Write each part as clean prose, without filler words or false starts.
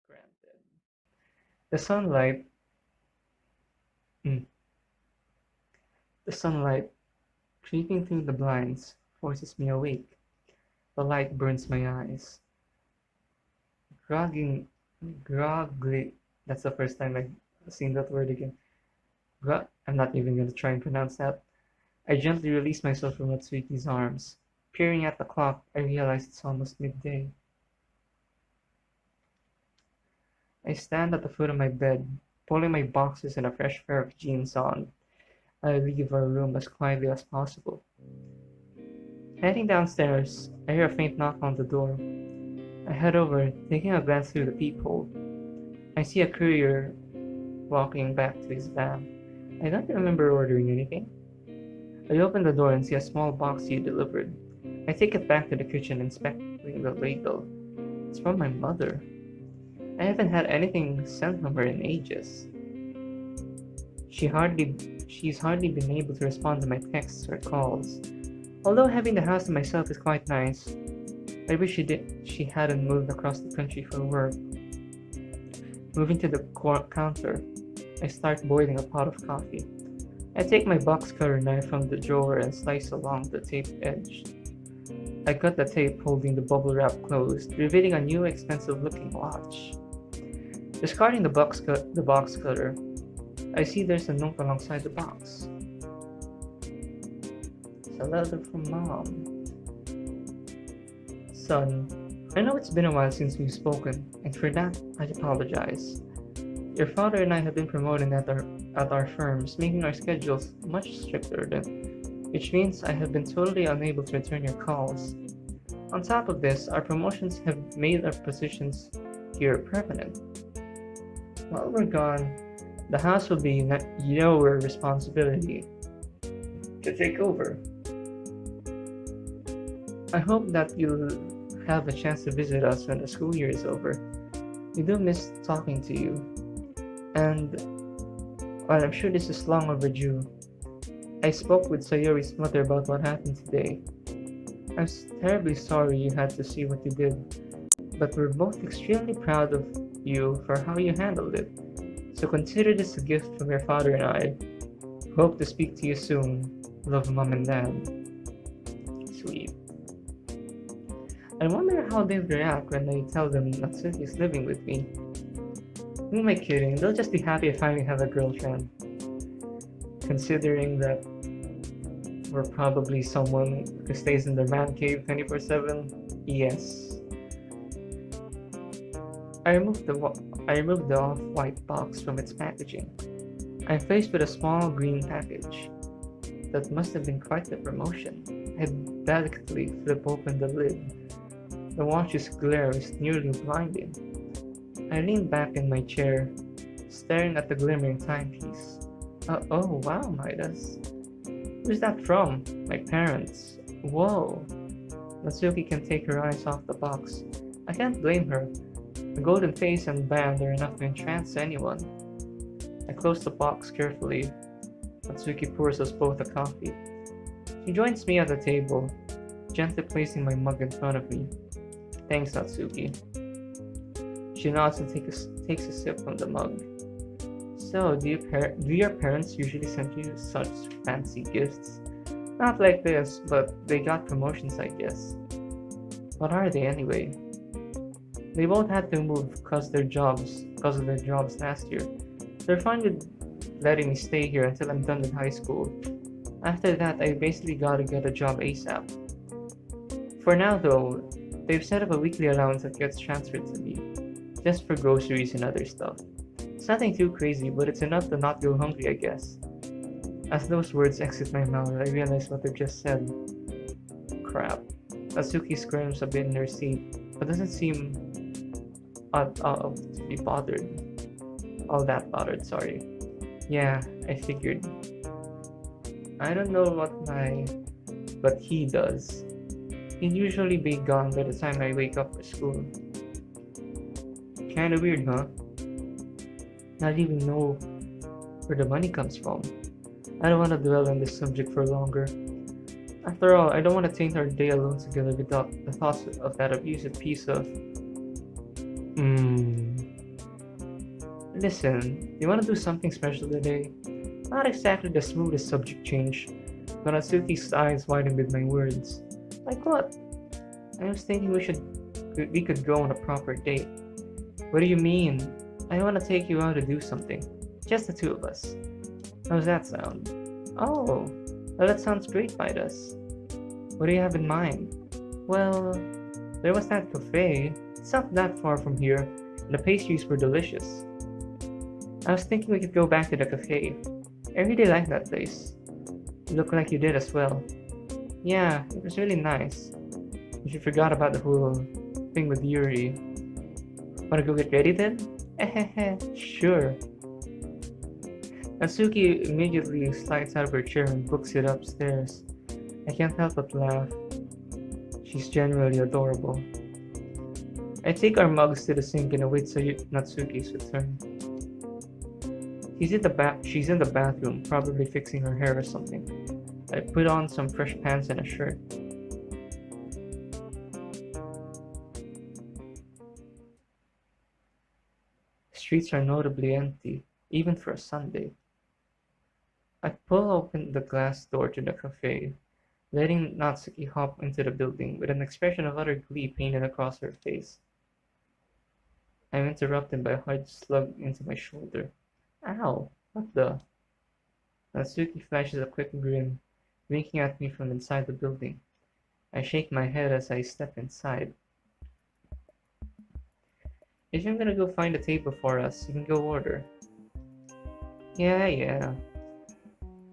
granted. The sunlight, mm, the sunlight creeping through the blinds forces me awake. The light burns my eyes. Grogging, groggly. That's the first time I've seen that word again. I'm not even going to try and pronounce that. I gently release myself from Natsuki's arms. Peering at the clock, I realize it's almost midday. I stand at the foot of my bed, pulling my boxes and a fresh pair of jeans on. I leave our room as quietly as possible. Heading downstairs, I hear a faint knock on the door. I head over, taking a glance through the peephole. I see a courier walking back to his van. I don't remember ordering anything. I open the door and see a small box he delivered. I take it back to the kitchen, inspecting the label. It's from my mother. I haven't had anything sent from her in ages. She's hardly been able to respond to my texts or calls. Although having the house to myself is quite nice, I wish she hadn't moved across the country for work. Moving to the counter, I start boiling a pot of coffee. I take my box cutter knife from the drawer and slice along the taped edge. I cut the tape holding the bubble wrap closed, revealing a new expensive looking watch. Discarding the box cutter, I see there's a note alongside the box. It's a letter from Mom. Son, I know it's been a while since we've spoken, and for that, I apologize. Your father and I have been promoted at our firms, making our schedules much stricter, which means I have been totally unable to return your calls. On top of this, our promotions have made our positions here permanent. While we're gone, the house will be your responsibility to take over. I hope that you'll have a chance to visit us when the school year is over. We do miss talking to you. And while I'm sure this is long overdue, I spoke with Sayori's mother about what happened today. I'm terribly sorry you had to see what you did, but we're both extremely proud of you for how you handled it. So consider this a gift from your father and I. Hope to speak to you soon. Love, Mom and Dad. Sweet. I wonder how they'll react when I tell them Natsuki is living with me. Who am I kidding? They'll just be happy I finally have a girlfriend. Considering that we're probably someone who stays in their man cave 24/7. Yes. I removed the off-white box from its packaging. I'm faced with a small green package. That must have been quite the promotion. I delicately flip open the lid. The watch's glare is nearly blinding. I lean back in my chair, staring at the glimmering timepiece. Oh wow, Midas. Who's that from? My parents. Whoa. Natsuki can take her eyes off the box. I can't blame her. The golden face and band are enough to entrance anyone. I close the box carefully. Natsuki pours us both a coffee. She joins me at the table, gently placing my mug in front of me. Thanks, Natsuki. She nods and takes a sip from the mug. So, do your parents usually send you such fancy gifts? Not like this, but they got promotions, I guess. What are they anyway? They both had to move because of their jobs last year. They're fine with letting me stay here until I'm done with high school. After that, I basically gotta get a job ASAP. For now though, they've set up a weekly allowance that gets transferred to me, just for groceries and other stuff. It's nothing too crazy, but it's enough to not go hungry, I guess. As those words exit my mouth, I realize what they've just said. Crap. Natsuki squirms a bit in her seat, but doesn't seem to be bothered. All that bothered, sorry. Yeah, I figured. I don't know but he does. He'd usually be gone by the time I wake up for school. Kinda weird, huh? Not even know where the money comes from. I don't want to dwell on this subject for longer. After all, I don't want to taint our day alone together without the thoughts of that abusive piece of Hmm. Listen, you want to do something special today? Not exactly the smoothest subject change, but Natsuki's eyes widened with my words. Like what? I was thinking we could go on a proper date. What do you mean? I want to take you out to do something. Just the two of us. How's that sound? Oh, well, that sounds great, Midas. What do you have in mind? Well, there was that cafe. It's not that far from here, and the pastries were delicious. I was thinking we could go back to the cafe. I really like that place. You look like you did as well. Yeah, it was really nice. But you forgot about the whole thing with Yuri. Wanna go get ready then? Sure. Natsuki immediately slides out of her chair and books it upstairs. I can't help but laugh. She's genuinely adorable. I take our mugs to the sink and await Natsuki's return. She's in the bathroom, probably fixing her hair or something. I put on some fresh pants and a shirt. The streets are notably empty, even for a Sunday. I pull open the glass door to the cafe, letting Natsuki hop into the building with an expression of utter glee painted across her face. I'm interrupted by a hard slug into my shoulder. Ow! What the? Natsuki flashes a quick grin, winking at me from inside the building. I shake my head as I step inside. If you're gonna go find a table for us, you can go order. Yeah.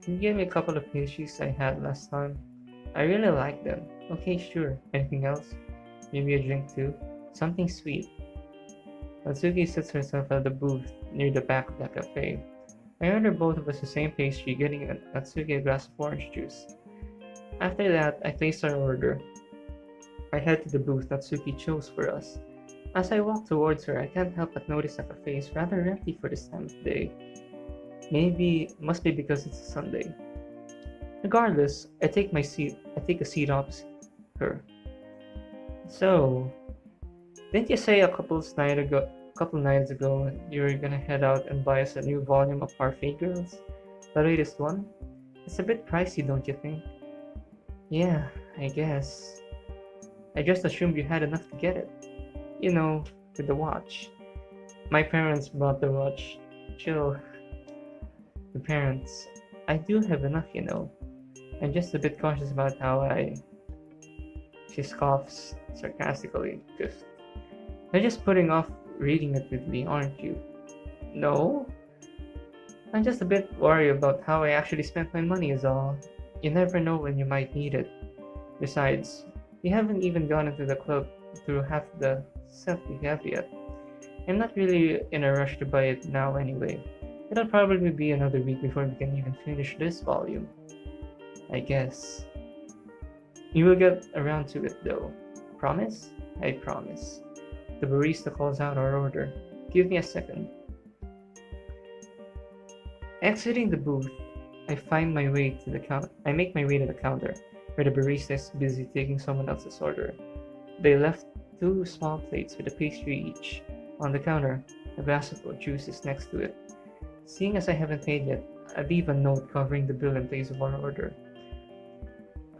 Can you give me a couple of pastries I had last time? I really like them. Okay, sure. Anything else? Maybe a drink too? Something sweet. Natsuki sits herself at the booth near the back of the cafe. I order both of us the same pastry, getting Natsuki a glass of orange juice. After that, I place our order. I head to the booth Natsuki chose for us. As I walk towards her, I can't help but notice the cafe is rather empty for this time of day. Maybe must be because it's a Sunday. Regardless, I take a seat opposite her. So, didn't you say couple nights ago, you were gonna head out and buy us a new volume of Parfait Girls? The latest one? It's a bit pricey, don't you think? Yeah, I guess. I just assumed you had enough to get it. You know, with the watch. My parents bought the watch. Chill. The parents. I do have enough, you know. I'm just a bit cautious about how I. She scoffs sarcastically. You're just putting off reading it with me, aren't you? No. I'm just a bit worried about how I actually spent my money, is all. You never know when you might need it. Besides, we haven't even gone into the club through half the set we have yet. I'm not really in a rush to buy it now anyway. It'll probably be another week before we can even finish this volume. I guess. You will get around to it though. Promise? I promise. The barista calls out our order. Give me a second. Exiting the booth, I make my way to the counter, where the barista is busy taking someone else's order. They left 2 small plates with a pastry each. On the counter, a glass of juice is next to it. Seeing as I haven't paid yet, I leave a note covering the bill in place of our order.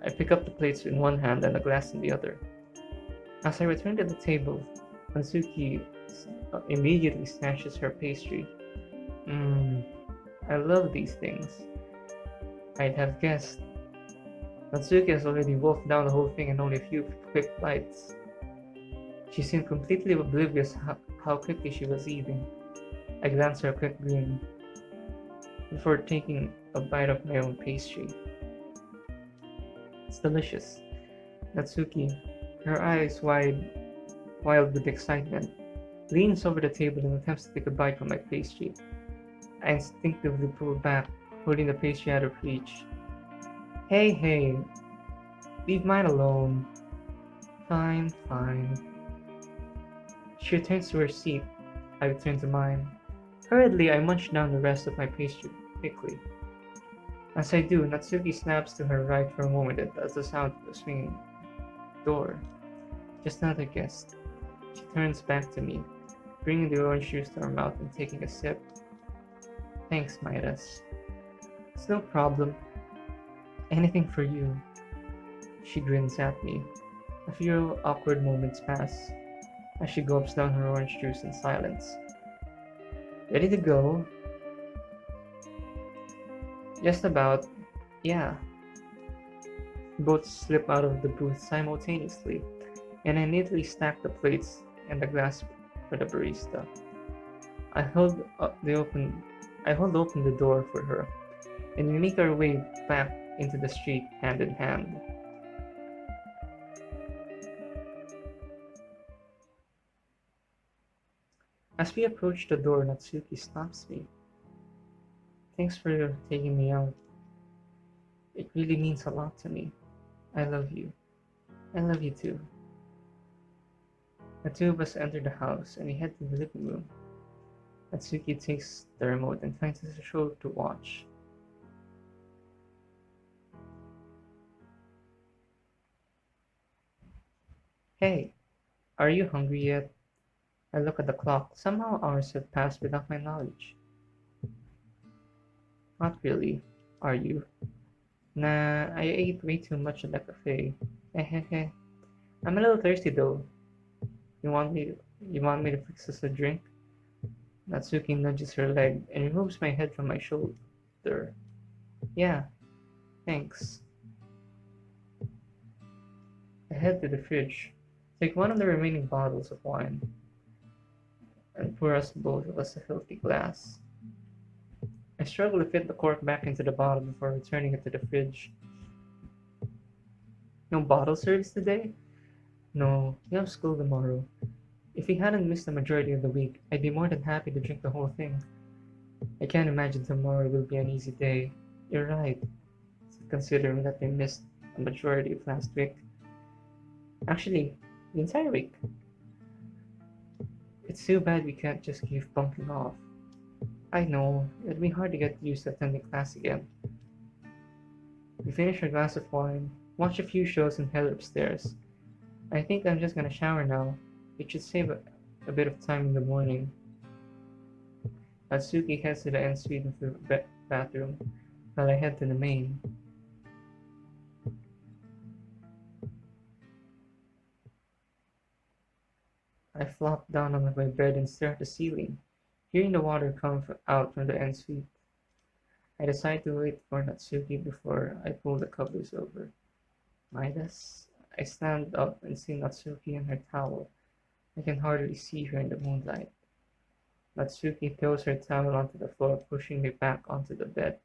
I pick up the plates in one hand and a glass in the other. As I return to the table, Natsuki immediately snatches her pastry. I love these things. I'd have guessed. Natsuki has already wolfed down the whole thing in only a few quick bites. She seemed completely oblivious how quickly she was eating. I glanced her a quick grin before taking a bite of my own pastry. It's delicious. Natsuki, her eyes wild with excitement, leans over the table and attempts to take a bite from my pastry. I instinctively pull back, holding the pastry out of reach. Hey, leave mine alone. Fine. She returns to her seat. I return to mine. Hurriedly, I munch down the rest of my pastry quickly. As I do, Natsuki snaps to her right for a moment as the sound of the swinging door. Just another guest. She turns back to me. bringing the orange juice to her mouth and taking a sip. Thanks, Midas. It's no problem. Anything for you. She grins at me. A few awkward moments pass as she gulps down her orange juice in silence. Ready to go? Just about. Yeah. Both slip out of the booth simultaneously, and I neatly stack the plates and the glass for the barista. I hold I hold open the door for her, and we make our way back into the street hand in hand. As we approach the door, Natsuki stops me. Thanks for taking me out. It really means a lot to me. I love you. I love you too. The two of us enter the house and we head to the living room. Natsuki takes the remote and finds us a show to watch. Hey, are you hungry yet? I look at the clock. Somehow hours have passed without my knowledge. Not really. Are you? Nah, I ate way too much at the cafe. Hehehe. I'm a little thirsty though. You want me you want me to fix us a drink? Natsuki nudges her leg and removes my head from my shoulder. Yeah, thanks. I head to the fridge, take one of the remaining bottles of wine, and pour us both of us a healthy glass. I struggle to fit the cork back into the bottle before returning it to the fridge. No bottle service today? No, we have school tomorrow. If we hadn't missed the majority of the week, I'd be more than happy to drink the whole thing. I can't imagine tomorrow will be an easy day. You're right, considering that we missed a majority of last week. Actually, the entire week. It's too bad we can't just keep bumping off. I know, it'd be hard to get used to attending class again. We finish our glass of wine, watch a few shows, and head upstairs. I think I'm just gonna shower now. It should save a bit of time in the morning. Natsuki heads to the ensuite of the bathroom, while I head to the main. I flop down on my bed and stare at the ceiling, hearing the water come out from the ensuite. I decide to wait for Natsuki before I pull the covers over. Midas? I stand up and see Natsuki in her towel. I can hardly see her in the moonlight. Natsuki throws her towel onto the floor, pushing me back onto the bed.